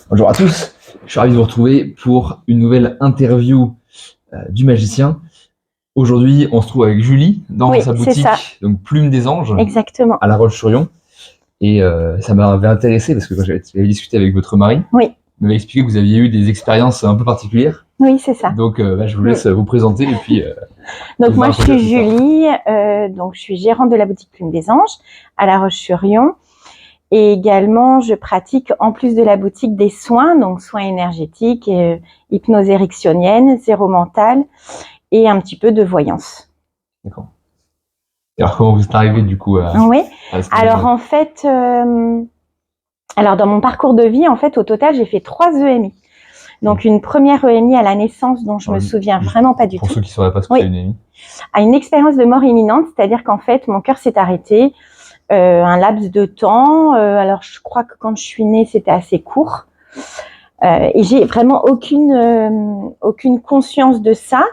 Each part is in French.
Bonjour à tous, je suis ravi de vous retrouver pour une nouvelle interview du magicien. Aujourd'hui, on se trouve avec Julie dans sa c'est ça, boutique, donc Plume des Anges, exactement. à La Roche-sur-Yon. Et ça m'avait intéressé parce que quand j'avais discuté avec votre mari, Oui, il m'avait expliqué que vous aviez eu des expériences un peu particulières. oui, c'est ça. Donc, je vous laisse vous présenter et puis Donc nous moi, je raconter suis votre histoire. Julie, donc je suis gérante de la boutique Plume des Anges à La Roche-sur-Yon. Et également, je pratique en plus de la boutique des soins, donc soins énergétiques, hypnose érectionienne, zéro mental et un petit peu de voyance. D'accord. Et alors, comment vous êtes arrivé du coup Oui. à ce Alors niveau-là? en fait, alors dans mon parcours de vie, en fait, au total, j'ai fait 3 EMI. Donc une première EMI à la naissance dont je me souviens vraiment pas du Pour tout. ceux qui ne sauraient pas ce que c'est une EMI. À une expérience de mort imminente, c'est-à-dire qu'en fait, mon cœur s'est arrêté un laps de temps. Alors, je crois que quand je suis née, c'était assez court. Et j'ai vraiment aucune conscience de ça.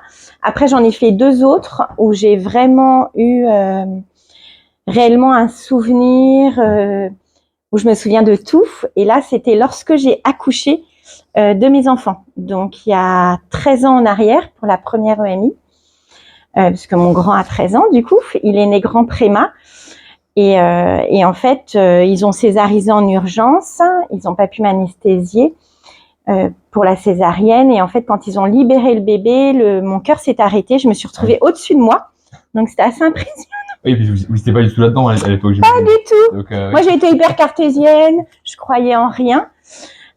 Après, j'en ai fait 2 autres où j'ai vraiment eu réellement un souvenir où je me souviens de tout. Et là, c'était lorsque j'ai accouché de mes enfants. Donc, il y a 13 ans en arrière pour la première EMI. Puisque mon grand a 13 ans, du coup, il est né grand préma. Et en fait, ils ont césarisé en urgence, ils n'ont pas pu m'anesthésier pour la césarienne. Et en fait, quand ils ont libéré le bébé, mon cœur s'est arrêté, je me suis retrouvée au-dessus de moi. Donc, c'était assez impressionnant. Oui, puis vous n'étiez pas du tout là-dedans à l'époque. Pas du tout. Donc, Moi, j'ai été hyper cartésienne, je croyais en rien.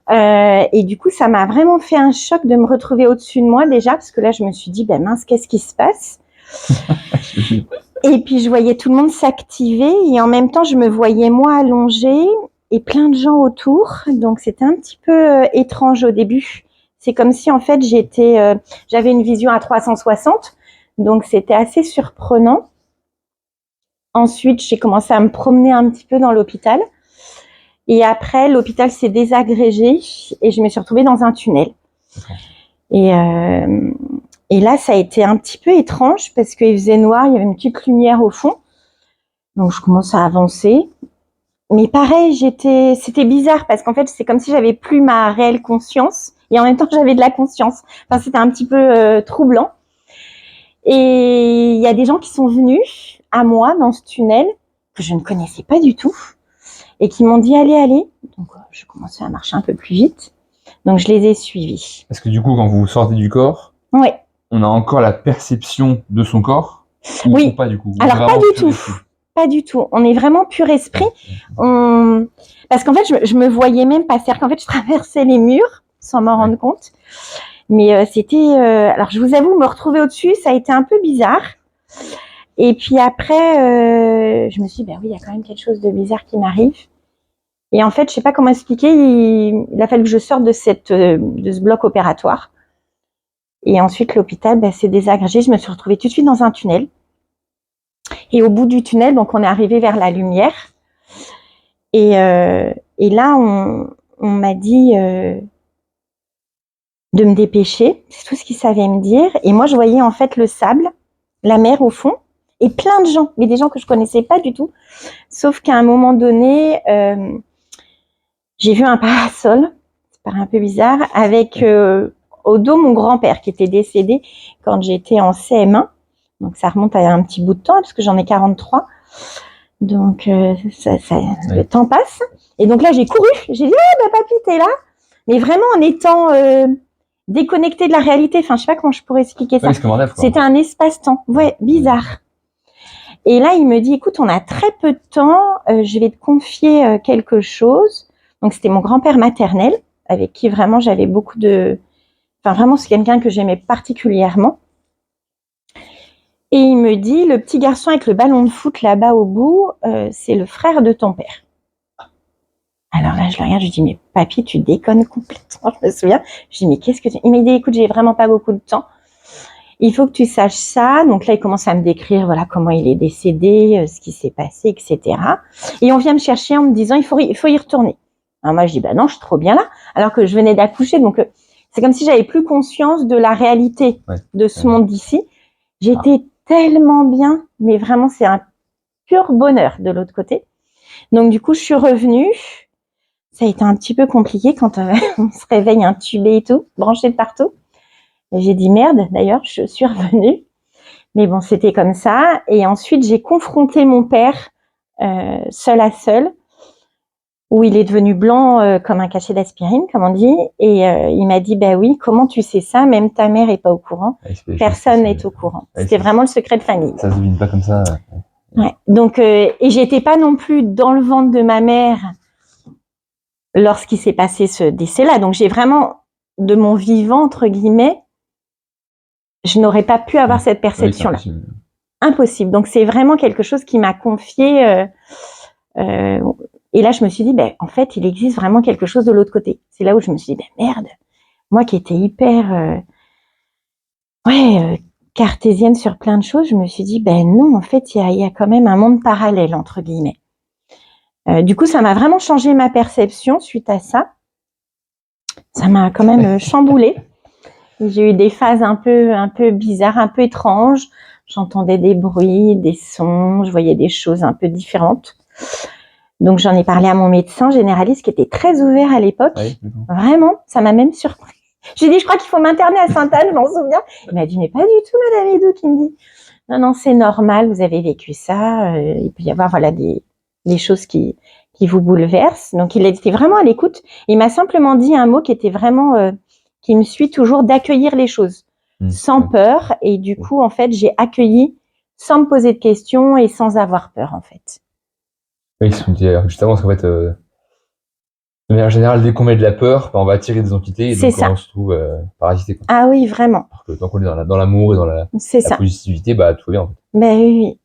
Et du coup, ça m'a vraiment fait un choc de me retrouver au-dessus de moi déjà, parce que là, je me suis dit, ben mince, qu'est-ce qui se passe? Et puis, je voyais tout le monde s'activer et en même temps, je me voyais moi allongée et plein de gens autour. Donc, c'était un petit peu étrange au début. C'est comme si, en fait, j'avais une vision à 360. Donc, c'était assez surprenant. Ensuite, j'ai commencé à me promener un petit peu dans l'hôpital. Et après, l'hôpital s'est désagrégé et je me suis retrouvée dans un tunnel. Et, euh, et là, ça a été un petit peu étrange parce qu'il faisait noir, il y avait une petite lumière au fond. Donc, je commence à avancer. Mais pareil, c'était bizarre parce qu'en fait, c'est comme si j'avais plus ma réelle conscience et en même temps, j'avais de la conscience. Enfin, c'était un petit peu troublant. Et il y a des gens qui sont venus à moi dans ce tunnel que je ne connaissais pas du tout et qui m'ont dit allez, allez. Donc, je commençais à marcher un peu plus vite. Donc, je les ai suivis. Parce que du coup, quand vous sortez du corps, Oui. on a encore la perception de son corps Oui. ou pas du coup. Alors, pas du tout. Pas du tout. On est vraiment pur esprit. Parce qu'en fait, je me voyais même pas. C'est-à-dire qu'en fait, je traversais les murs sans m'en rendre compte. Mais c'était... alors, je vous avoue, me retrouver au-dessus, ça a été un peu bizarre. Et puis après, je me suis dit, ben oui, il y a quand même quelque chose de bizarre qui m'arrive. Et en fait, je sais pas comment expliquer, il a fallu que je sorte de ce bloc opératoire. Et ensuite, l'hôpital s'est désagrégé. Je me suis retrouvée tout de suite dans un tunnel. Et au bout du tunnel, donc on est arrivé vers la lumière. Et là, on m'a dit de me dépêcher. C'est tout ce qu'il savait me dire. Et moi, je voyais en fait le sable, la mer au fond, et plein de gens, mais des gens que je connaissais pas du tout. Sauf qu'à un moment donné, j'ai vu un parasol, ça paraît un peu bizarre, avec au dos mon grand-père qui était décédé quand j'étais en CM1. Donc ça remonte à un petit bout de temps, parce que j'en ai 43. Donc le temps passe. Et donc là, j'ai couru. J'ai dit, ah, bah, papy, t'es là. Mais vraiment en étant déconnectée de la réalité. Enfin, je sais pas comment je pourrais expliquer ça. Ouais, c'est comme un rêve, quoi. C'était un espace-temps. Ouais, bizarre. Et là, il me dit, écoute, on a très peu de temps. Je vais te confier quelque chose. Donc, c'était mon grand-père maternel, avec qui vraiment j'avais beaucoup de... Enfin, vraiment, c'est quelqu'un que j'aimais particulièrement. Et il me dit, le petit garçon avec le ballon de foot là-bas au bout, c'est le frère de ton père. Alors là, je le regarde, je lui dis, mais papy, tu déconnes complètement, je me souviens. Je dis, mais qu'est-ce que tu... Il m'a dit, écoute, j'ai vraiment pas beaucoup de temps. Il faut que tu saches ça. Donc là, il commence à me décrire, voilà, comment il est décédé, ce qui s'est passé, etc. Et on vient me chercher en me disant, il faut y retourner. Alors moi, je dis, bah non, je suis trop bien là. Alors que je venais d'accoucher, donc c'est comme si j'avais plus conscience de la réalité de ce monde d'ici. J'étais tellement bien, mais vraiment, c'est un pur bonheur de l'autre côté. Donc du coup, je suis revenue. ça a été un petit peu compliqué quand on se réveille intubé et tout, branché de partout. Et j'ai dit merde, d'ailleurs, je suis revenue. Mais bon, c'était comme ça. Et ensuite, j'ai confronté mon père seul à seul, où il est devenu blanc comme un cachet d'aspirine, comme on dit. Et il m'a dit, bah oui, comment tu sais ça? Même ta mère est pas au courant. Personne n'est au courant. C'était vraiment le secret de famille. Ça se devine pas comme ça. Ouais. Donc, et j'étais pas non plus dans le ventre de ma mère lorsqu'il s'est passé ce décès-là. Donc, j'ai vraiment, de mon vivant, entre guillemets, je n'aurais pas pu avoir cette perception-là. Oui, Impossible. Donc, c'est vraiment quelque chose qui m'a confié. Et là, je me suis dit, ben, en fait, il existe vraiment quelque chose de l'autre côté. C'est là où je me suis dit, ben, merde, moi qui étais hyper cartésienne sur plein de choses, je me suis dit, ben non, en fait, il y a quand même un monde parallèle, entre guillemets. Du coup, ça m'a vraiment changé ma perception suite à ça. Ça m'a quand même chamboulée. J'ai eu des phases un peu bizarres, un peu étranges. J'entendais des bruits, des sons, je voyais des choses un peu différentes. Donc, j'en ai parlé à mon médecin généraliste qui était très ouvert à l'époque. Oui. Vraiment, ça m'a même surpris. J'ai dit, je crois qu'il faut m'interner à Sainte-Anne, je m'en souviens. Il m'a dit, mais pas du tout, Madame Edo, qui me dit. Non, c'est normal, vous avez vécu ça. Il peut y avoir, voilà, des choses qui vous bouleversent. Donc, il était vraiment à l'écoute. Il m'a simplement dit un mot qui était vraiment, qui me suit toujours, d'accueillir les choses sans peur. Et du coup, en fait, j'ai accueilli sans me poser de questions et sans avoir peur, en fait. Oui, justement, parce qu'en fait, de manière générale, dès qu'on met de la peur, on va attirer des entités et donc on se trouve parasité. Ah oui, vraiment. Alors que tant qu'on est dans l'amour et dans la positivité, bah tout va bien en fait. Ben oui.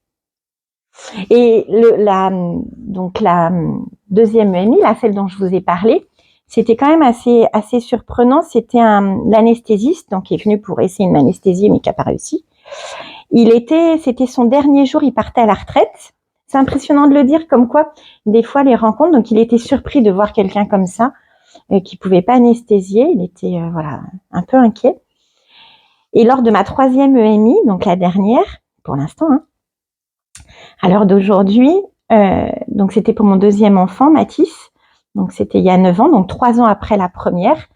Et la deuxième EMI, là, celle dont je vous ai parlé, c'était quand même assez surprenant. C'était l'anesthésiste, donc qui est venu pour essayer une anesthésie, mais qui n'a pas réussi. C'était son dernier jour, il partait à la retraite. C'est impressionnant de le dire, comme quoi, des fois, les rencontres, donc il était surpris de voir quelqu'un comme ça, qui pouvait pas anesthésier. Il était, un peu inquiet. Et lors de ma troisième EMI, donc la dernière, pour l'instant, à l'heure d'aujourd'hui, donc c'était pour mon deuxième enfant, Mathis, donc c'était il y a 9 ans, donc 3 ans après la première.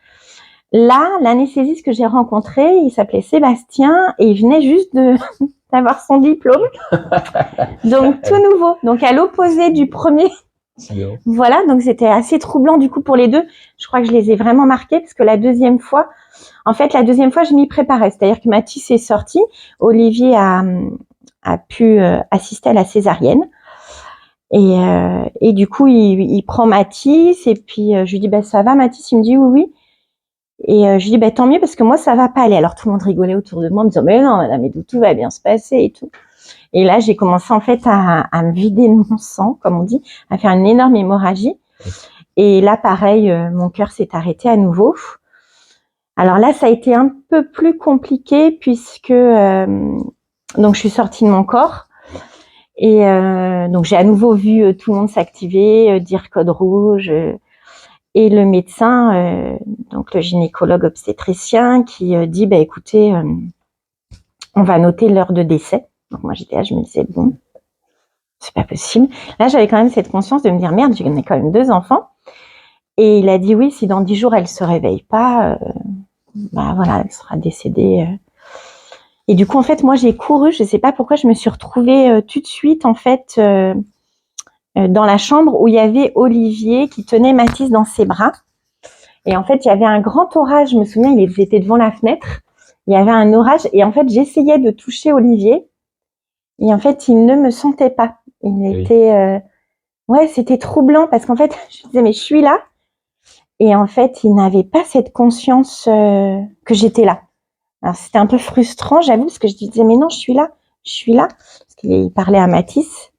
Là, l'anesthésiste que j'ai rencontré, il s'appelait Sébastien et il venait juste d'avoir son diplôme. Donc tout nouveau, donc à l'opposé du premier. Voilà, donc c'était assez troublant du coup pour les deux. Je crois que je les ai vraiment marqués parce que la deuxième fois, je m'y préparais. C'est-à-dire que Mathis est sorti, Olivier a pu assister à la césarienne. Et du coup, il prend Mathis et puis je lui dis, bah, ça va Mathis? Il me dit oui. Et je lui dis, bah, tant mieux parce que moi, ça va pas aller. Alors tout le monde rigolait autour de moi en me disant, mais non, madame Edo, tout va bien se passer et tout. Et là, j'ai commencé en fait à me vider de mon sang, comme on dit, à faire une énorme hémorragie. Et là, pareil, mon cœur s'est arrêté à nouveau. Alors là, ça a été un peu plus compliqué puisque donc je suis sortie de mon corps et donc j'ai à nouveau vu tout le monde s'activer, dire code rouge et le médecin, donc le gynécologue obstétricien qui dit bah écoutez, on va noter l'heure de décès. Donc moi j'étais là, je me disais bon, c'est pas possible. Là j'avais quand même cette conscience de me dire merde, j'en ai quand même 2 enfants. Et il a dit oui, si dans 10 jours elle se réveille pas, bah voilà, elle sera décédée. Et du coup, en fait, moi, j'ai couru. Je sais pas pourquoi, je me suis retrouvée tout de suite, en fait, dans la chambre où il y avait Olivier qui tenait Mathis dans ses bras. Et en fait, il y avait un grand orage. Je me souviens, il était devant la fenêtre. Il y avait un orage. Et en fait, j'essayais de toucher Olivier. Et en fait, il ne me sentait pas. Il était... c'était troublant parce qu'en fait, je disais, mais je suis là. Et en fait, il n'avait pas cette conscience que j'étais là. Alors, c'était un peu frustrant, j'avoue, parce que je disais, mais non, je suis là. Parce qu'il parlait à Mathis,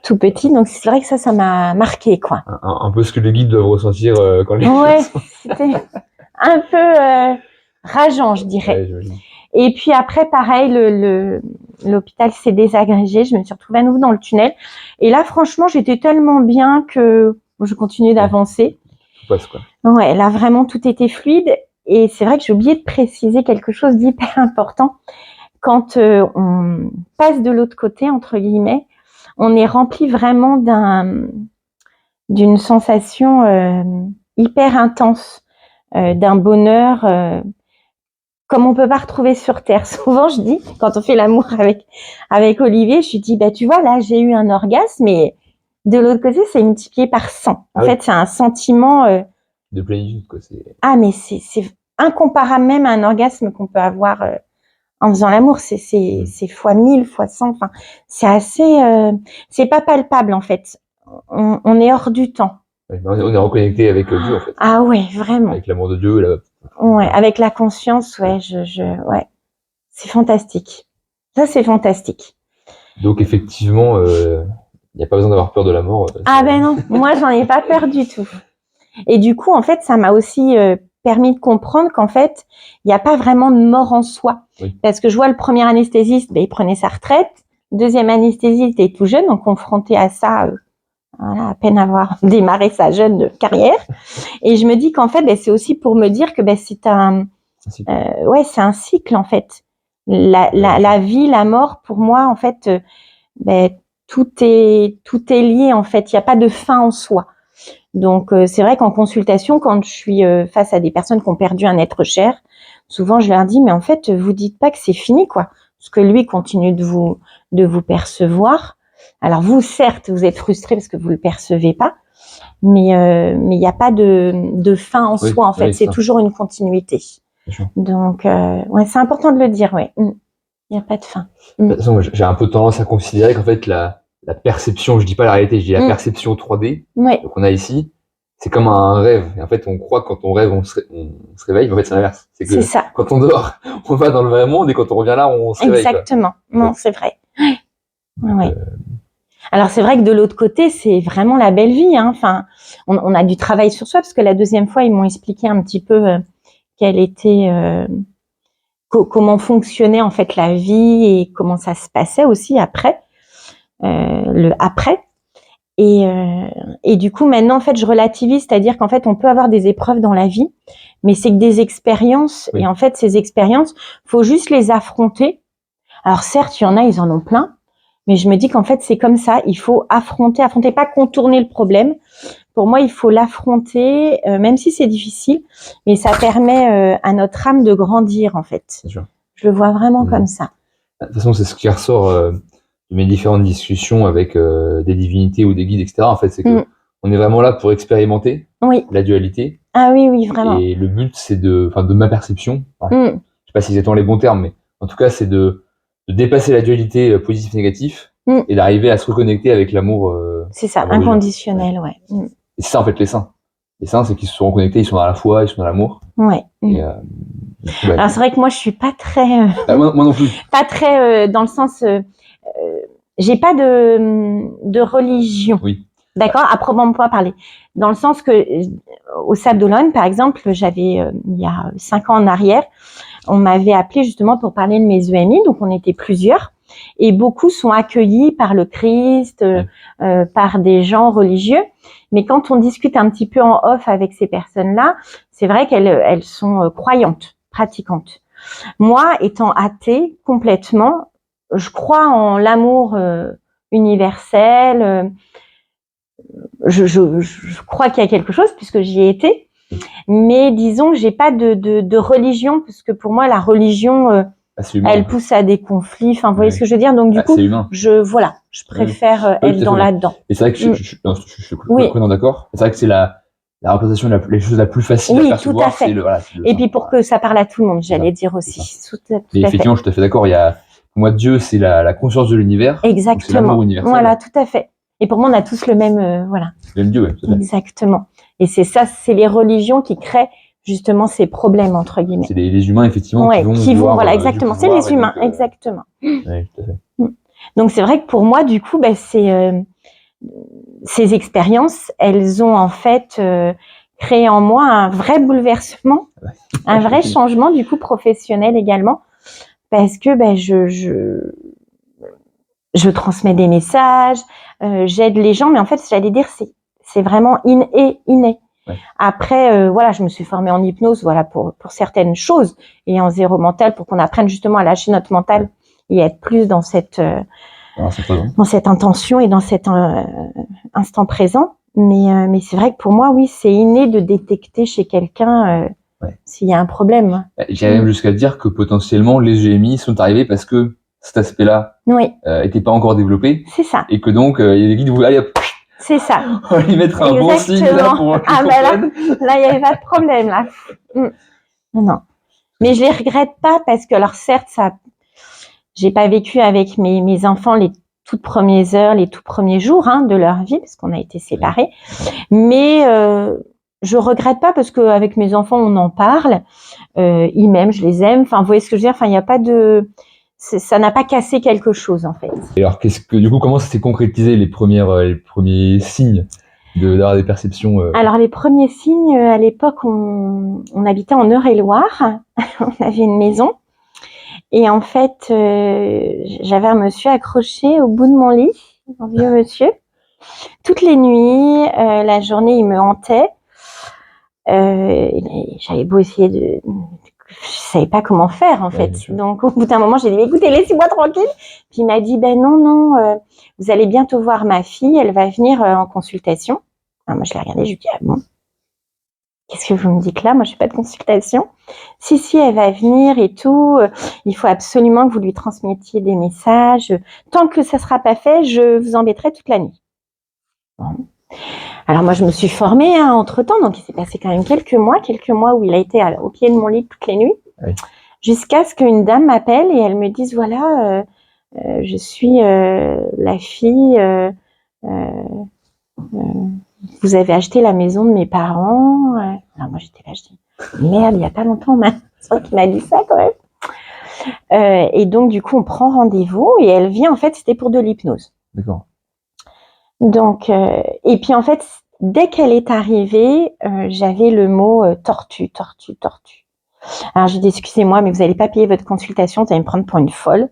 tout petit. Donc, c'est vrai que ça m'a marqué, quoi. Un peu ce que les guides doivent ressentir quand les c'était un peu rageant, je dirais. Et puis après, pareil, l'hôpital s'est désagrégé. Je me suis retrouvée à nouveau dans le tunnel. Et là, franchement, j'étais tellement bien que je continuais d'avancer. Ouais, là, vraiment, tout était fluide. Et c'est vrai que j'ai oublié de préciser quelque chose d'hyper important. Quand on passe de l'autre côté, entre guillemets, on est rempli vraiment d'une sensation hyper intense, d'un bonheur comme on peut pas retrouver sur Terre. Souvent, je dis, quand on fait l'amour avec Olivier, je lui dis, bah tu vois, là, j'ai eu un orgasme, mais de l'autre côté, c'est multiplié par 100. En fait, c'est un sentiment de plénitude, quoi. Ah, mais c'est incomparable même à un orgasme qu'on peut avoir en faisant l'amour. C'est fois 1000, fois 100. Enfin, c'est assez. C'est pas palpable en fait. On est hors du temps. On est reconnecté avec Dieu en fait. Ah ouais, vraiment. Avec l'amour de Dieu. Ouais, avec la conscience, ouais, ouais. C'est fantastique. Ça, c'est fantastique. Donc effectivement, il n'y a pas besoin d'avoir peur de la mort. Ah ben non, moi j'en ai pas peur du tout. Et du coup, en fait, ça m'a aussi permis de comprendre qu'en fait, il n'y a pas vraiment de mort en soi. Oui. Parce que je vois le premier anesthésiste, ben, il prenait sa retraite. Le deuxième anesthésiste est tout jeune, donc confronté à ça, voilà, à peine avoir démarré sa jeune carrière. Et je me dis qu'en fait, ben, c'est aussi pour me dire que ben, c'est c'est un cycle en fait. La vie, la mort, pour moi, en fait, ben, tout est lié en fait. Il n'y a pas de fin en soi. Donc, c'est vrai qu'en consultation, quand je suis face à des personnes qui ont perdu un être cher, souvent je leur dis, mais en fait, vous dites pas que c'est fini, quoi. Parce que lui continue de vous percevoir. Alors vous, certes, vous êtes frustré parce que vous le percevez pas, mais il n'y a pas de fin en soi, en fait. C'est toujours une continuité. Donc, ouais, c'est important de le dire, ouais. Il n'y a pas de fin. De toute façon, j'ai un peu tendance à considérer qu'en fait, la perception, je dis pas la réalité, je dis la perception 3D qu'on a ici, c'est comme un rêve. Et en fait, on croit que quand on rêve, on se réveille, mais en fait, c'est l'inverse. C'est que ça. Quand on dort, on va dans le vrai monde, et quand on revient là, on se réveille. Exactement. Non, c'est vrai. Ouais. Alors, c'est vrai que de l'autre côté, c'est vraiment la belle vie, hein. Enfin, on a du travail sur soi, parce que la deuxième fois, ils m'ont expliqué un petit peu quelle était... comment fonctionnait en fait la vie et comment ça se passait aussi après, le après. Et du coup, maintenant, en fait, je relativise, c'est-à-dire qu'en fait, on peut avoir des épreuves dans la vie, mais c'est que des expériences. Et en fait, ces expériences, faut juste les affronter. Alors certes, il y en a, ils en ont plein, mais je me dis qu'en fait, c'est comme ça. Il faut affronter, pas contourner le problème. Pour moi, il faut l'affronter, même si c'est difficile, mais ça permet à notre âme de grandir, en fait. Je le vois vraiment comme ça. De toute façon, c'est ce qui ressort de mes différentes discussions avec des divinités ou des guides, etc. En fait, c'est que on est vraiment là pour expérimenter la dualité. Ah oui, oui, vraiment. Et le but, c'est de ma perception, je sais pas si c'est tant les bons termes, mais en tout cas, c'est de dépasser la dualité positif-négatif et d'arriver à se reconnecter avec l'amour. C'est ça, inconditionnel, ouais. Et c'est ça, en fait, les saints. Les saints, c'est qu'ils se sont reconnectés, ils sont dans la foi, ils sont dans l'amour. Ouais. Alors, c'est vrai que moi, je suis pas très... moi non plus. Pas très dans le sens... j'ai pas de religion. Oui. D'accord, à proprement parler. Dans le sens que, au Sable d'Olonne, par exemple, j'avais, il y a 5 ans en arrière, on m'avait appelé justement pour parler de mes EMI, donc on était plusieurs, et beaucoup sont accueillis par le Christ, par des gens religieux, mais quand on discute un petit peu en off avec ces personnes-là, c'est vrai qu'elles sont croyantes, pratiquantes. Moi, étant athée complètement, je crois en l'amour universel, je crois qu'il y a quelque chose puisque j'y ai été, mais disons que j'ai pas de religion, parce que pour moi la religion elle pousse à des conflits, enfin vous voyez ce que je veux dire, donc du coup je préfère être dans là-dedans. Et c'est vrai que je suis complètement d'accord. C'est vrai que c'est la représentation les choses la plus facile à percevoir. Tout à fait. Et puis pour que ça parle à tout le monde, j'allais dire aussi. Et effectivement, je suis tout à fait d'accord. Pour moi, Dieu, c'est la conscience de l'univers. Exactement. C'est l'amour universel. Voilà, tout à fait. Et pour moi, on a tous le même, Le même Dieu, oui. Exactement. Et c'est ça, c'est les religions qui créent justement ces problèmes, entre guillemets. C'est les humains, effectivement, qui vont voilà, exactement. C'est les humains, exactement. Oui, tout à fait. Donc, c'est vrai que pour moi, du coup, ces expériences, elles ont en fait créé en moi un vrai bouleversement, un vrai changement, du coup, professionnel également, parce que je transmets des messages, j'aide les gens, mais en fait, j'allais dire, c'est vraiment inné. Ouais. Après, je me suis formée en hypnose, pour certaines choses, et en zéro mental, pour qu'on apprenne justement à lâcher notre mental et être plus dans cette intention et dans cet instant présent. Mais c'est vrai que pour moi, oui, c'est inné de détecter chez quelqu'un s'il y a un problème. J'irais même jusqu'à dire que potentiellement les GMI sont arrivés parce que cet aspect-là était pas encore développé. C'est ça. Et que donc il y a des guides où allez hop, c'est ça. On va lui mettre un bon signe là pour là, il n'y avait pas de problème là. Non. Mais je les regrette pas parce que, alors certes, j'ai pas vécu avec mes enfants les toutes premières heures, les tout premiers jours de leur vie, parce qu'on a été séparés. Mais je regrette pas parce qu'avec mes enfants, on en parle. Ils m'aiment, je les aime. Enfin, vous voyez ce que je veux dire. Enfin, il n'y a pas de... Ça n'a pas cassé quelque chose, en fait. Et alors, du coup, comment ça s'est concrétisé les premiers signes d'avoir des perceptions Alors, les premiers signes, à l'époque, on habitait en Eure-et-Loire. On avait une maison. Et en fait, j'avais un monsieur accroché au bout de mon lit, un vieux monsieur. Toutes les nuits, la journée, il me hantait. J'avais beau essayer je savais pas comment faire, en fait. Donc, au bout d'un moment, j'ai dit, écoutez, laissez-moi tranquille. Puis il m'a dit, non, vous allez bientôt voir ma fille, elle va venir en consultation. Alors, moi, je l'ai regardée, je lui ai dit, ah bon? Qu'est-ce que vous me dites là? Moi, je fais pas de consultation. Si, elle va venir et tout. Il faut absolument que vous lui transmettiez des messages. Tant que ça sera pas fait, je vous embêterai toute la nuit. Bon. Alors moi, je me suis formée entre-temps, donc il s'est passé quand même quelques mois où il a été au pied de mon lit toutes les nuits, jusqu'à ce qu'une dame m'appelle et elle me dise, voilà, je suis la fille, vous avez acheté la maison de mes parents. Alors moi, j'étais là, je dis, merde, il y a pas longtemps, c'est vrai qu'il m'a dit ça quand même. Et donc, du coup, on prend rendez-vous et elle vient, en fait, c'était pour de l'hypnose. D'accord. Donc, et puis en fait, dès qu'elle est arrivée, j'avais le mot tortue. Alors j'ai dit, excusez-moi, mais vous n'allez pas payer votre consultation, vous allez me prendre pour une folle.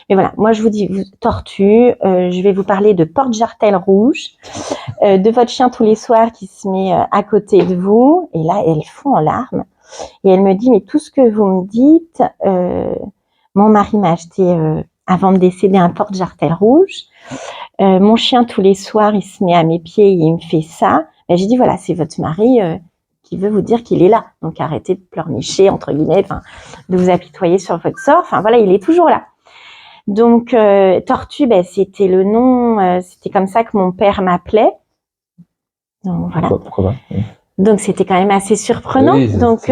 Mais voilà, moi je vous dis, tortue, je vais vous parler de porte-jartel rouge, de votre chien tous les soirs qui se met à côté de vous. Et là, elle fond en larmes. Et elle me dit, mais tout ce que vous me dites, mon mari m'a acheté, avant de décéder, un porte-jartel rouge. Mon chien, tous les soirs, il se met à mes pieds et il me fait ça. Ben, j'ai dit, voilà, c'est votre mari qui veut vous dire qu'il est là. Donc, arrêtez de pleurnicher, entre guillemets, de vous apitoyer sur votre sort. Enfin, voilà, il est toujours là. Donc, Tortue, ben, c'était le nom, c'était comme ça que mon père m'appelait. Donc, voilà. Pourquoi pas? Donc, c'était quand même assez surprenant. Oui, donc,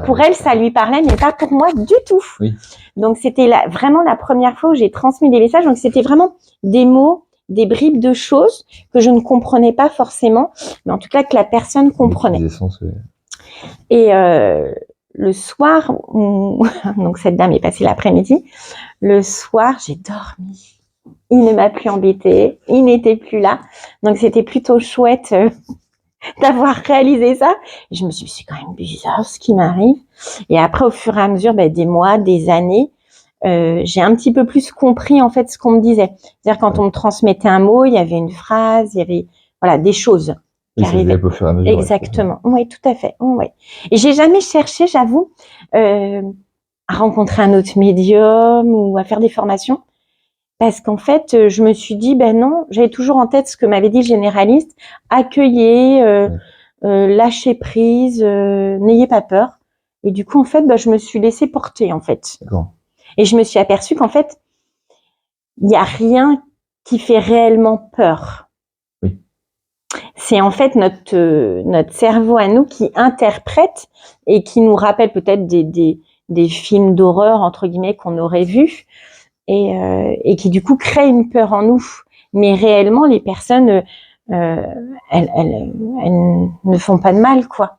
pour elle, ça lui parlait, mais pas pour moi du tout. Oui. Donc, c'était vraiment la première fois où j'ai transmis des messages. Donc, c'était vraiment des mots, des bribes de choses que je ne comprenais pas forcément, mais en tout cas que la personne comprenait. Et le soir, donc cette dame est passée l'après-midi, le soir, j'ai dormi. Il ne m'a plus embêtée, il n'était plus là. Donc c'était plutôt chouette d'avoir réalisé ça. Et je me suis dit, c'est quand même bizarre ce qui m'arrive. Et après, au fur et à mesure des mois, des années, j'ai un petit peu plus compris en fait ce qu'on me disait. C'est-à-dire quand on me transmettait un mot, il y avait une phrase, il y avait des choses qui arrivaient. Au fur et à mesure. Exactement. Oui, tout à fait. Oui. Et j'ai jamais cherché, j'avoue, à rencontrer un autre médium ou à faire des formations, parce qu'en fait, je me suis dit, ben non, j'avais toujours en tête ce que m'avait dit le généraliste, accueillez, lâchez prise, n'ayez pas peur. Et du coup, en fait, je me suis laissée porter, en fait. D'accord. Et je me suis aperçue qu'en fait, il n'y a rien qui fait réellement peur. Oui. C'est en fait notre cerveau à nous qui interprète et qui nous rappelle peut-être des films d'horreur, entre guillemets, qu'on aurait vus et qui du coup crée une peur en nous. Mais réellement, les personnes, elles ne font pas de mal, quoi.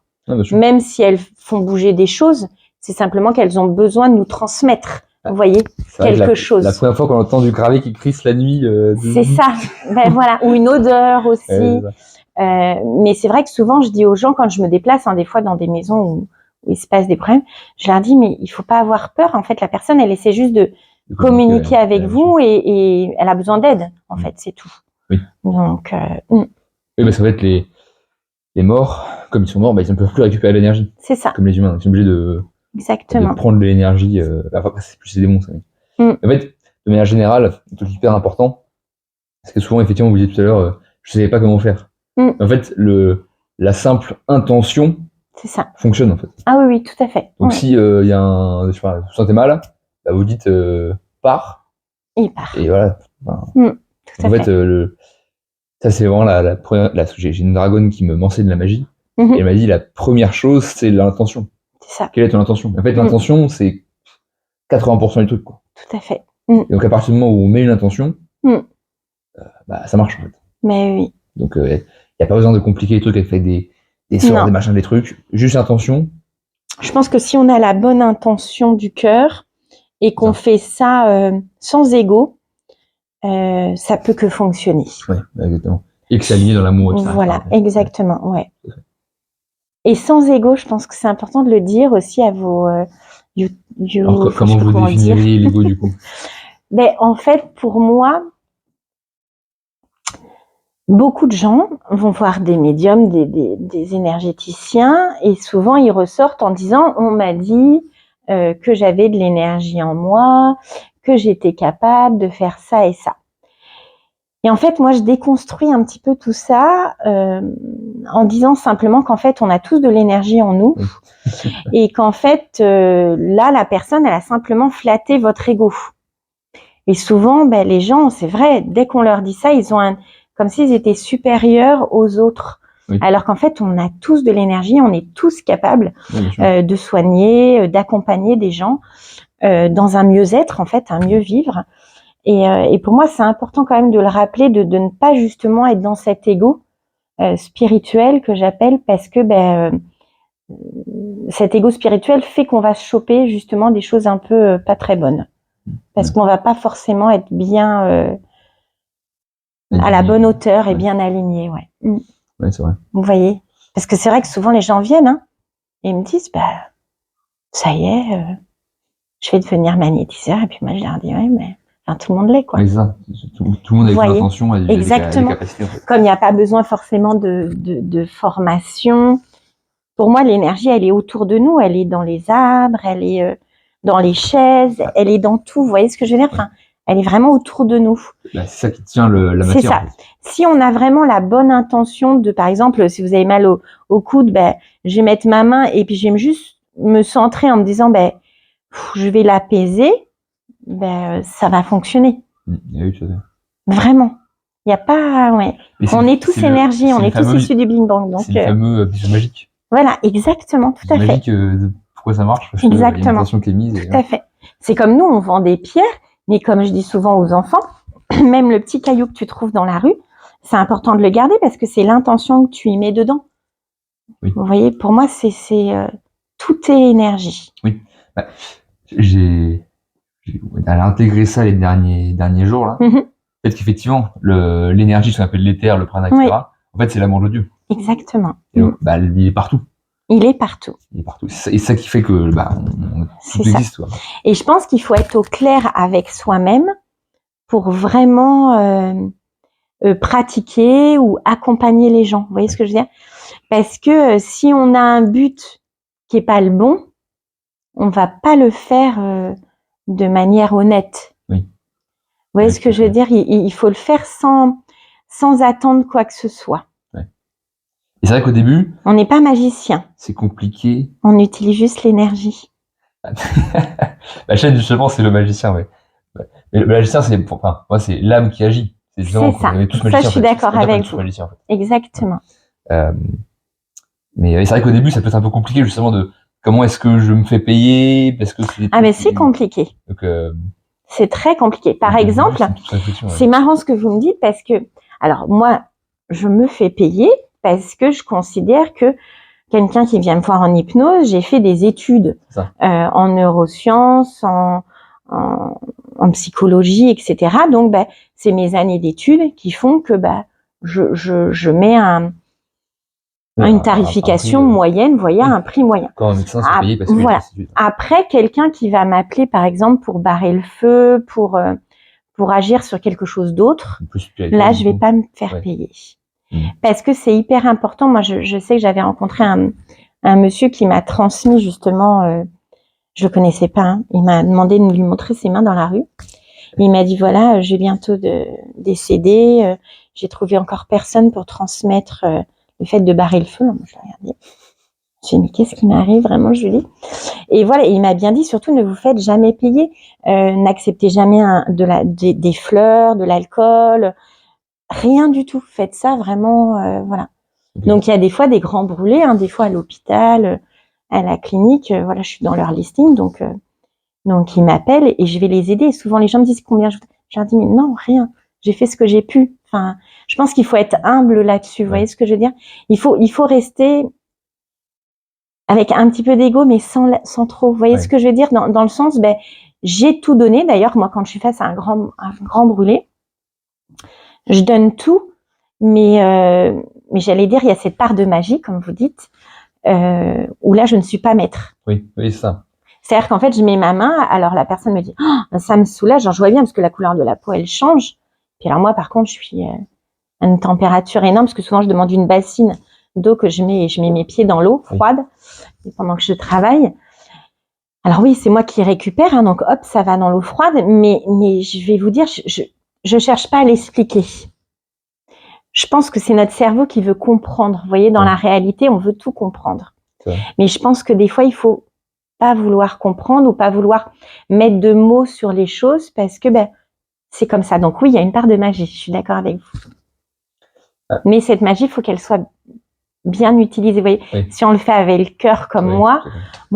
Même si elles font bouger des choses, c'est simplement qu'elles ont besoin de nous transmettre. Vous voyez, quelque chose. La première fois qu'on entend du gravé qui crisse la nuit. C'est ça. Ben voilà, ou une odeur aussi. Mais c'est vrai que souvent, je dis aux gens quand je me déplace, des fois dans des maisons où il se passe des problèmes, je leur dis mais il faut pas avoir peur. En fait, la personne, elle essaie juste de communiquer avec vous et elle a besoin d'aide. En fait, c'est tout. Oui. Donc. Oui, mais ça va être les morts, comme ils sont morts, ils ne peuvent plus récupérer l'énergie. C'est ça. Comme les humains, ils sont obligés de prendre de l'énergie. Après, c'est plus des démons, ça. En fait, de manière générale, un truc hyper important, parce que souvent, effectivement, vous disiez tout à l'heure, je savais pas comment faire. En fait, la simple intention fonctionne, en fait. Ah oui, tout à fait. Donc, si il y a je sais pas, vous vous sentez mal, bah, vous dites pars. Et il part. Et voilà. Tout à fait. Ça, c'est vraiment la première. J'ai une dragonne qui m'enseigne de la magie. Et elle m'a dit la première chose, c'est l'intention. C'est ça. Quelle est ton intention? En fait, l'intention, c'est 80% du truc, quoi. Tout à fait. Et donc, à partir du moment où on met une intention, bah, ça marche, en fait. Mais oui. Donc, il n'y a pas besoin de compliquer les trucs avec des sorts, des machins, des trucs. Juste intention. Je pense que si on a la bonne intention du cœur et qu'on fait ça sans ego, ça peut que fonctionner. Oui, exactement. Et que c'est aligné dans l'amour. Voilà, exactement, ouais. Et sans ego, je pense que c'est important de le dire aussi à vos... Alors, comment vous définiriez l'ego, du coup? Ben, en fait, pour moi, beaucoup de gens vont voir des médiums, des énergéticiens, et souvent ils ressortent en disant « on m'a dit que j'avais de l'énergie en moi, que j'étais capable de faire ça et ça ». Et en fait, moi, je déconstruis un petit peu tout ça en disant simplement qu'en fait, on a tous de l'énergie en nous et qu'en fait, là, la personne, elle a simplement flatté votre ego. Et souvent, ben, les gens, c'est vrai, dès qu'on leur dit ça, ils ont comme s'ils étaient supérieurs aux autres. Oui. Alors qu'en fait, on a tous de l'énergie, on est tous capables de soigner, d'accompagner des gens dans un mieux-être, en fait, un mieux vivre. Et pour moi, c'est important quand même de le rappeler, de ne pas justement être dans cet ego spirituel que j'appelle, parce que cet ego spirituel fait qu'on va se choper justement des choses un peu pas très bonnes. Parce qu'on va pas forcément être bien à la bonne hauteur et bien aligné. Ouais. Ouais, c'est vrai. Vous voyez? Parce que c'est vrai que souvent les gens viennent et ils me disent, ça y est, je vais devenir magnétiseur. Et puis moi, je leur dis, ouais, mais... Enfin, tout le monde l'est, quoi. Oui, ça. Tout le monde a une intention et des capacités. En fait. Comme il n'y a pas besoin forcément de formation. Pour moi, l'énergie, elle est autour de nous. Elle est dans les arbres, elle est dans les chaises, elle est dans tout. Vous voyez ce que je veux dire? Enfin, elle est vraiment autour de nous. C'est ça qui tient la matière. C'est ça. En fait. Si on a vraiment la bonne intention de, par exemple, si vous avez mal au coude, je vais mettre ma main et puis je vais juste me centrer en me disant, je vais l'apaiser. Ça va fonctionner. Oui, tout à fait. Vraiment. Il n'y a pas... Ouais. On est tous énergie, on est tous issus du Big Bang. C'est le fameux bisou magique. Voilà, exactement, tout à fait. Magique, pourquoi ça marche? Parce exactement. Il y a une intention qui est mise. Tout à fait. C'est comme nous, on vend des pierres, mais comme je dis souvent aux enfants, même le petit caillou que tu trouves dans la rue, c'est important de le garder parce que c'est l'intention que tu y mets dedans. Oui. Vous voyez, pour moi, tout est énergie. Oui. Elle a intégré ça les derniers jours là. Peut-être qu'effectivement l'énergie, ce qu'on appelle l'éther, le prana, etc. Oui. En fait, c'est l'amour de Dieu. Exactement. Et donc, il est partout. Il est partout. Il est partout. Et ça qui fait que tout existe. Quoi. Et je pense qu'il faut être au clair avec soi-même pour vraiment pratiquer ou accompagner les gens. Vous voyez ce que je veux dire? Parce que si on a un but qui est pas le bon, on va pas le faire de manière honnête. Oui. Vous voyez ce que je veux dire? Il faut le faire sans attendre quoi que ce soit. Ouais. Et c'est vrai qu'au début... On n'est pas magicien. C'est compliqué. On utilise juste l'énergie. La chaîne, justement, c'est le magicien, ouais. Mais le magicien, moi, c'est l'âme qui agit. C'est ça. On est tous magiciens, ça, je suis d'accord avec vous. Magiciens, en fait. Exactement. Mais c'est vrai qu'au début, ça peut être un peu compliqué, justement, de comment est-ce que je me fais payer, parce que mais c'est compliqué. Donc, c'est très compliqué. Par exemple, c'est marrant ce que vous me dites parce que, alors moi, je me fais payer parce que je considère que quelqu'un qui vient me voir en hypnose, j'ai fait des études en neurosciences, en psychologie, etc. Donc, c'est mes années d'études qui font que je mets une tarification moyenne, vous voyez, un prix moyen. Quand un médecin se paye parce que voilà. Après, quelqu'un qui va m'appeler, par exemple, pour barrer le feu, pour agir sur quelque chose d'autre, là, je vais pas me faire payer. Parce que c'est hyper important. Moi, je sais que j'avais rencontré un monsieur qui m'a transmis justement, je le connaissais pas, il m'a demandé de lui montrer ses mains dans la rue. Il m'a dit, voilà, je vais bientôt décéder, j'ai trouvé encore personne pour transmettre le fait de barrer le feu. Alors, moi, je l'ai regardé. Je me suis dit, mais qu'est-ce qui m'arrive vraiment, Julie? Et voilà, il m'a bien dit, surtout, ne vous faites jamais payer. N'acceptez jamais des fleurs, de l'alcool, rien du tout. Faites ça vraiment, voilà. Okay. Donc, il y a des fois des grands brûlés, hein, des fois à l'hôpital, à la clinique. Voilà, je suis dans leur listing, donc ils m'appellent et je vais les aider. Et souvent, les gens me disent combien je leur dis, mais non, rien. J'ai fait ce que j'ai pu. Enfin, je pense qu'il faut être humble là-dessus. Vous voyez ce que je veux dire? Il faut rester avec un petit peu d'ego, mais sans trop. Vous voyez ce que je veux dire? Dans le sens, j'ai tout donné. D'ailleurs, moi, quand je suis face à un grand brûlé, je donne tout, mais j'allais dire, il y a cette part de magie, comme vous dites, où là, je ne suis pas maître. Oui, ça. C'est-à-dire qu'en fait, je mets ma main, alors la personne me dit, ça me soulage, genre je vois bien parce que la couleur de la peau, elle change. Puis alors moi, par contre, je suis à une température énorme parce que souvent, je demande une bassine d'eau que je mets mes pieds dans l'eau froide pendant que je travaille. Alors oui, c'est moi qui récupère, hein, donc hop, ça va dans l'eau froide, mais je vais vous dire, je cherche pas à l'expliquer. Je pense que c'est notre cerveau qui veut comprendre. Vous voyez, dans la réalité, on veut tout comprendre. Mais je pense que des fois, il faut pas vouloir comprendre ou pas vouloir mettre de mots sur les choses parce que c'est comme ça. Donc oui, il y a une part de magie, je suis d'accord avec vous. Mais cette magie, il faut qu'elle soit bien utilisée. Vous voyez, si on le fait avec le cœur comme moi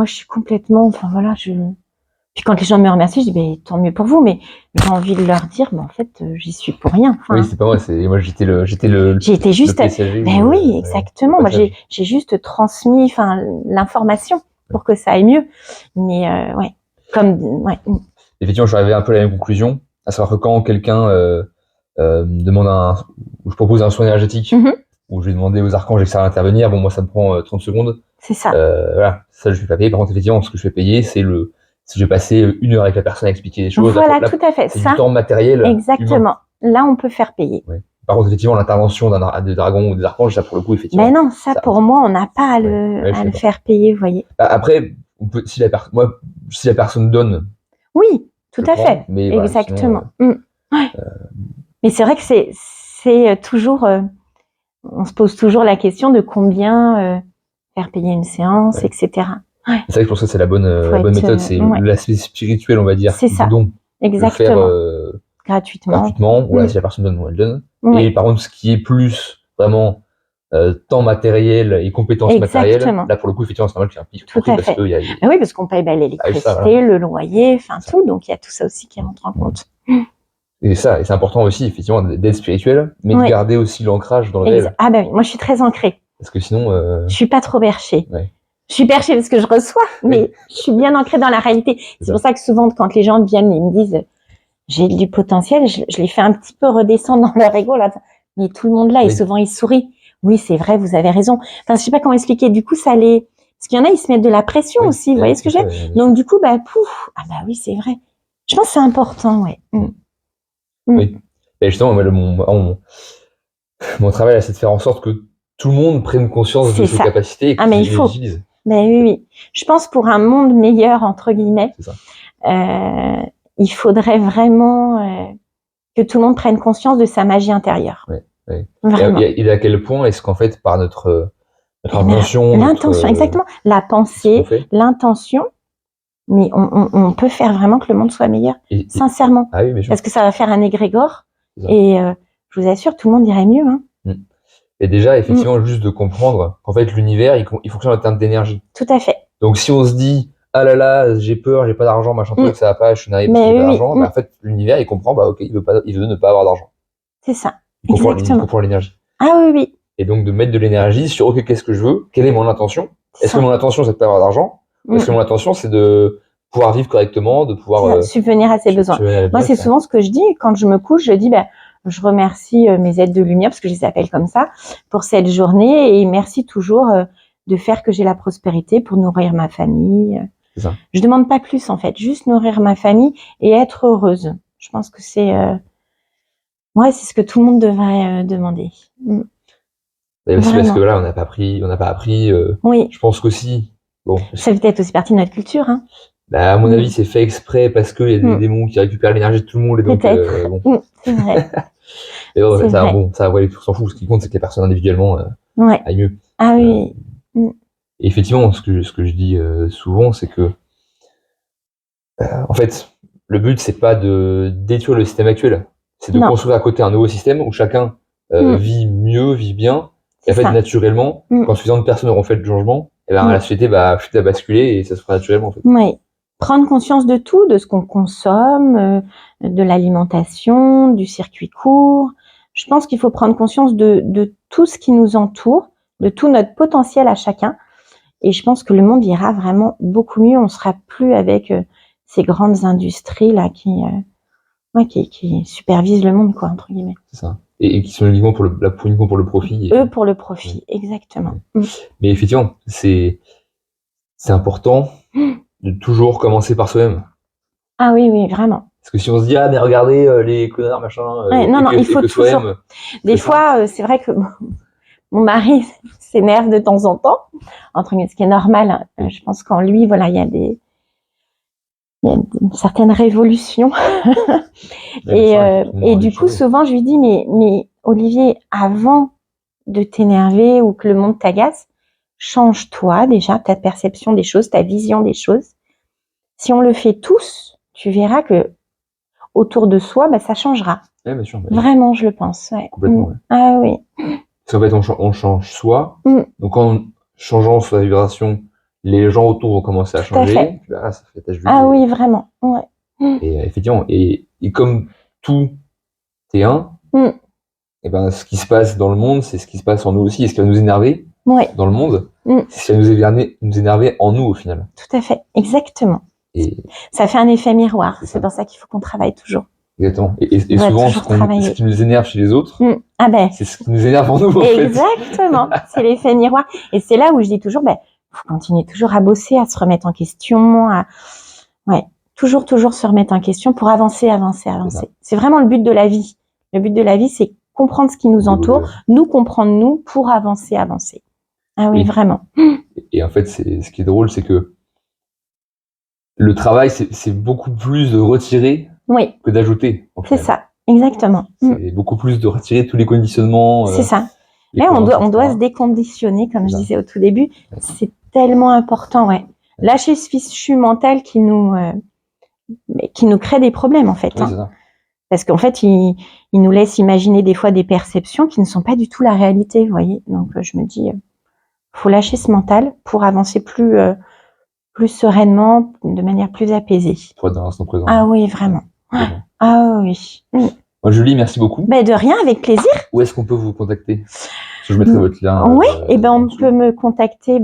je suis complètement, enfin voilà, puis quand les gens me remercient, je dis tant mieux pour vous, mais j'ai envie de leur dire, en fait, j'y suis pour rien. Enfin, oui, c'est pas moi, moi j'étais juste, oui, exactement. Moi, j'ai juste transmis, l'information pour que ça aille mieux. Mais effectivement, je suis arrivé un peu à la même conclusion, à savoir que quand quelqu'un demande ou je propose un soin énergétique, où je vais demander aux archanges extérieurs d'intervenir, moi ça me prend 30 secondes. C'est ça. Voilà, ça je vais pas payer. Par contre, effectivement, ce que je fais payer, c'est si je vais passer 1 heure avec la personne à expliquer les choses. Voilà, tout à fait. C'est du temps matériel. Exactement. Humain. Là, on peut faire payer. Ouais. Par contre, effectivement, l'intervention de dragon ou des archanges, ça pour le coup, effectivement. Mais non, ça pour moi, on n'a pas à le faire payer, vous voyez. Après, on peut, si la personne donne. Oui, tout à fait. Mais exactement. Sinon, mais c'est vrai que c'est toujours, on se pose toujours la question de combien faire payer une séance, etc. C'est vrai que je pense que c'est la bonne méthode, c'est l'aspect spirituel, on va dire. C'est ça. Donc, exactement. Gratuitement. Voilà, si la personne donne, elle donne. Et par contre, ce qui est plus vraiment temps matériel et compétences matérielles, là pour le coup, effectivement, c'est normal qu'il y ait un pic. Tout à fait. Oui, parce qu'on paye l'électricité, le loyer, tout. Donc, il y a tout ça aussi qui rentre en compte. Et c'est important aussi, effectivement, d'être spirituel, mais de garder aussi l'ancrage dans le réel. Ah oui, moi je suis très ancrée. Parce que sinon... Je suis pas trop perchée. Je suis perchée parce que je reçois, mais je suis bien ancrée dans la réalité. C'est pour ça que souvent, quand les gens viennent et me disent j'ai du potentiel, je les fais un petit peu redescendre dans leur ego, là. Mais tout le monde là, et souvent ils sourient. Oui, c'est vrai, vous avez raison. Enfin, je sais pas comment expliquer. Du coup, parce qu'il y en a, ils se mettent de la pression aussi. Vous voyez ce que je veux dire? Donc, du coup, oui, c'est vrai. Je pense que c'est important, Oui. Et justement, mon travail, c'est de faire en sorte que tout le monde prenne conscience de ses capacités et qu'il les utilise. Oui. Je pense pour un monde meilleur, entre guillemets, il faudrait vraiment que tout le monde prenne conscience de sa magie intérieure. Et à quel point est-ce qu'en fait, par notre intention... L'intention, exactement. La pensée, l'intention, mais on peut faire vraiment que le monde soit meilleur, sincèrement. Ah oui, parce que ça va faire un égrégore, et je vous assure, tout le monde irait mieux. Et déjà, effectivement, juste de comprendre qu'en fait, l'univers, il fonctionne en termes d'énergie. Tout à fait. Donc, si on se dit, ah là là, j'ai peur, j'ai pas d'argent, machin truc, ça va pas, je suis naïf, j'ai pas d'argent, en fait, l'univers, il comprend, ok, il veut ne pas avoir d'argent. C'est ça. Il comprend l'énergie. Ah oui. Et donc, de mettre de l'énergie sur, ok, qu'est-ce que je veux? Quelle est mon intention? Est-ce que mon intention, c'est de pas avoir d'argent? Est-ce que mon intention, c'est de pouvoir vivre correctement, de pouvoir subvenir à ses besoins. Moi, c'est souvent ce que je dis quand je me couche. Je dis, je remercie mes aides de lumière parce que je les appelle comme ça pour cette journée et merci toujours de faire que j'ai la prospérité pour nourrir ma famille. C'est ça. Je demande pas plus en fait, juste nourrir ma famille et être heureuse. Je pense que c'est c'est ce que tout le monde devrait demander. Mais aussi parce que là, on n'a pas appris. Oui. Je pense qu'aussi. Bon. Ça fait peut-être aussi partie de notre culture, hein. À mon avis, c'est fait exprès parce qu'il y a des démons qui récupèrent l'énergie de tout le monde et donc c'est vrai. Et ça, on s'en fout. Ce qui compte, c'est que les personnes individuellement aillent mieux. Ah oui. Et effectivement, ce que je dis souvent, c'est que en fait, le but, c'est pas de détruire le système actuel. C'est de construire à côté un nouveau système où chacun vit mieux, vit bien. Et en fait, naturellement, quand suffisamment de personnes auront fait le changement, et ben, la société va basculer et ça se fera naturellement, en fait. Oui. Prendre conscience de tout, de ce qu'on consomme, de l'alimentation, du circuit court. Je pense qu'il faut prendre conscience de tout ce qui nous entoure, de tout notre potentiel à chacun. Et je pense que le monde ira vraiment beaucoup mieux. On sera plus avec ces grandes industries là qui supervisent le monde, quoi, entre guillemets. C'est ça. Et qui sont uniquement pour le profit. Eux pour le profit, exactement. Mais effectivement, c'est important de toujours commencer par soi-même. Ah oui, vraiment. Parce que si on se dit, mais regardez les connards, machin, il faut toujours. Des fois, c'est vrai que mon mari s'énerve de temps en temps, entre guillemets, ce qui est normal. Je pense qu'en lui, voilà, il y a une certaine révolution. Et du coup, souvent, je lui dis, mais Olivier, avant de t'énerver ou que le monde t'agace, change-toi déjà, ta perception des choses, ta vision des choses. Si on le fait tous, tu verras que autour de soi, ça changera. Ouais, bien sûr. Vraiment, je le pense. Ouais. Complètement. Ouais. Ah oui. Parce qu'en fait, on change soi. Donc, en changeant sa vibration, les gens autour vont commencer à changer. Puis là, ça fait tache d'huile. Ah oui, vraiment. Ouais. Et effectivement, et comme tout est un, et ben, ce qui se passe dans le monde, c'est ce qui se passe en nous aussi. Et ce qui va nous énerver dans le monde, c'est ce qui va nous énerver en nous au final. Tout à fait, exactement. Et ça fait un effet miroir. C'est pour ça qu'il faut qu'on travaille toujours. Exactement. Et souvent, ce qui nous énerve chez les autres, c'est ce qui nous énerve en nous. Exactement. C'est l'effet miroir. Et c'est là où je dis toujours, faut continuer toujours à bosser, à se remettre en question, toujours se remettre en question pour avancer. C'est vraiment le but de la vie. Le but de la vie, c'est comprendre ce qui nous entoure, nous comprendre nous pour avancer. Ah oui, vraiment. Et en fait, ce qui est drôle, c'est que le travail, c'est beaucoup plus de retirer que d'ajouter. C'est ça, exactement. C'est beaucoup plus de retirer tous les conditionnements. C'est ça. Là, on doit se déconditionner, comme je disais au tout début. C'est tellement important, Lâcher ce fichu mental qui nous crée des problèmes, en fait. Oui, c'est ça. Parce qu'en fait, il nous laisse imaginer des fois des perceptions qui ne sont pas du tout la réalité, vous voyez. Donc, je me dis, faut lâcher ce mental pour avancer plus sereinement, de manière plus apaisée. Pour être dans l'instant présent. Ah oui, vraiment. Ah oui. Julie, merci beaucoup. De rien, avec plaisir. Où est-ce qu'on peut vous contacter ? Je mettrai votre lien. Oui, on peut me contacter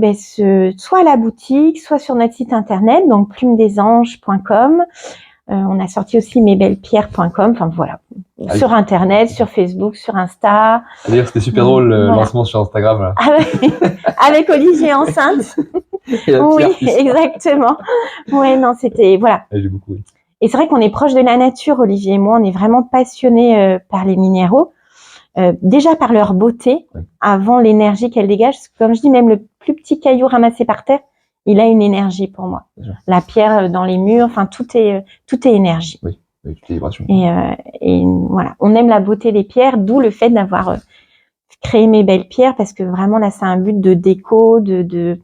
soit à la boutique, soit sur notre site internet, donc plumedesanges.com. On a sorti aussi mesbellespierres.com, enfin voilà, sur internet, sur Facebook, sur Insta. D'ailleurs, c'était super drôle le lancement sur Instagram. Là. Avec Olivier enceinte. Oui, exactement. Ouais, non, c'était voilà. J'ai beaucoup. Oui. Et c'est vrai qu'on est proche de la nature, Olivier et moi, on est vraiment passionnés par les minéraux, déjà par leur beauté, avant l'énergie qu'elles dégagent. Comme je dis, même le plus petit caillou ramassé par terre, il a une énergie pour moi. La pierre dans les murs, enfin tout est énergie. Oui, toutes les vibrations. Et voilà, on aime la beauté des pierres, d'où le fait d'avoir créé Mes Belles Pierres, parce que vraiment là, c'est un but de déco, de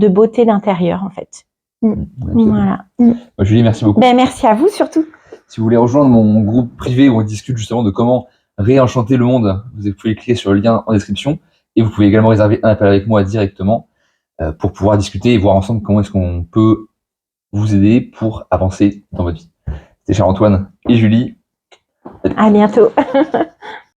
beauté d'intérieur en fait. Voilà. Julie, merci beaucoup. Merci à vous surtout. Si vous voulez rejoindre mon groupe privé où on discute justement de comment réenchanter le monde, vous pouvez cliquer sur le lien en description et vous pouvez également réserver un appel avec moi directement pour pouvoir discuter et voir ensemble comment est-ce qu'on peut vous aider pour avancer dans votre vie. C'était Charles-Antoine et Julie. À bientôt.